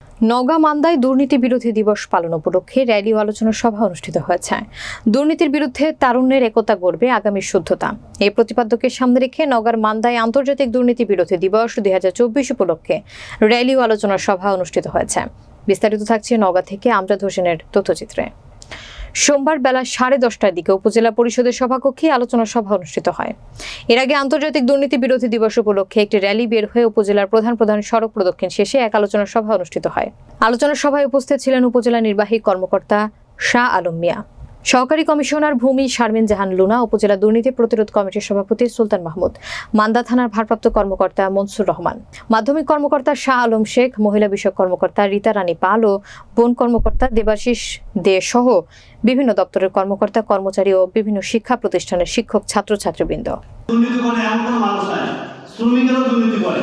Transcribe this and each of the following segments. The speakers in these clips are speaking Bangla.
নওগাঁ মান্দায় দুর্নীতি বিরোধী দিবস পালন উপলক্ষে র্যালি ও আলোচনা সভা অনুষ্ঠিত হয়েছে। দুর্নীতির বিরুদ্ধে তারুণ্যের একতা গড়বে আগামীর শুদ্ধতা, এই প্রতিপাদ্যকে সামনে রেখে নওগাঁর মান্দায় আন্তর্জাতিক দুর্নীতি বিরোধী দিবস 2024 উপলক্ষে র্যালি ও আলোচনা সভা অনুষ্ঠিত হয়েছে। বিস্তারিত থাকছে নওগাঁ থেকে আমজাদ হোসেনের তথ্যচিত্রে। সোমবার বেলা 10:30টার দিকে উপজেলা পরিষদের সভাকক্ষে আলোচনা সভা অনুষ্ঠিত হয়। এর আগে আন্তর্জাতিক দুর্নীতি বিরোধী দিবস উপলক্ষে একটি র্যালি বের হয়ে উপজেলার প্রধান সড়ক প্রদক্ষিণ শেষে এক আলোচনা সভা অনুষ্ঠিত হয়। আলোচনা সভায় উপস্থিত ছিলেন উপজেলা নির্বাহী কর্মকর্তা শাহ আলম মিয়া, সহকারী কমিশনার ভূমি শারমিন জাহান লুনা, উপজেলা দুর্নীতি প্রতিরোধ কমিটির সভাপতি সুলতান মাহমুদ, মান্দা থানার ভারপ্রাপ্ত কর্মকর্তা মনসুর রহমান, মাধ্যমিক কর্মকর্তা শাহ আলম শেখ, মহিলা বিষয়ক কর্মকর্তা রীতা রানী পাল ও বন কর্মকর্তা দেবাশিস দে সহ বিভিন্ন দপ্তরের কর্মকর্তা কর্মচারী ও বিভিন্ন শিক্ষা প্রতিষ্ঠানের শিক্ষক ছাত্রছাত্রীবৃন্দ। দুর্নীতি করে এমন কোনো মানুষ নাই, শ্রমিকেরও দুর্নীতি করে,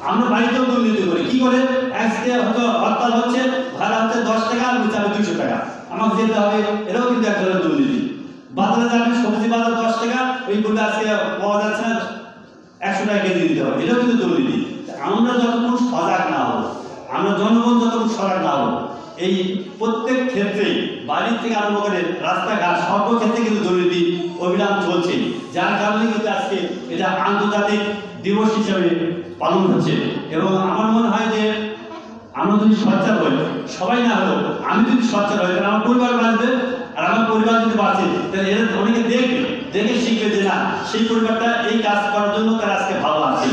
আমরা বাড়িতেও দুর্নীতি করি। কি করে? আজকে হয়তো হরতাল হচ্ছে, ভাড়া হচ্ছে 10 টাকা, আমি চাবি 200 টাকা, আমাকে যেতে হবে, এটাও কিন্তু এক ধরনের দুর্নীতি। বাজারে যাবেন, সবজি বাজার 10 টাকা, ওই বলতে আজকে পাওয়া যাচ্ছে না, 100 টাকা কেজি দিতে হবে, এটাও কিন্তু দুর্নীতি। আমরা যতক্ষণ সজাগ না হবো, আমরা জনগণ যতক্ষণ সজাগ না হবো, এই প্রত্যেক ক্ষেত্রেই বাড়ি থেকে আরম্ভ করে রাস্তাঘাট সর্বক্ষেত্রে কিন্তু দুর্নীতি অভিযান চলছে, যার কারণে কিন্তু আজকে এটা আন্তর্জাতিক দিবস হিসেবে পালন হচ্ছে। এবং আমার মনে হয় যে আমরা যদি সচ্চার হই, সবাই না হলেও আমি যদি সচ্চার হই, তাহলে আমার পরিবার বাঁচবে, আর আমার পরিবার যদি বাঁচে তাহলে এরা অনেকে দেখবে, দেখে শিখবে যে না, সেই পরিবারটা এই কাজ করার জন্য তারা আজকে ভালো আছে।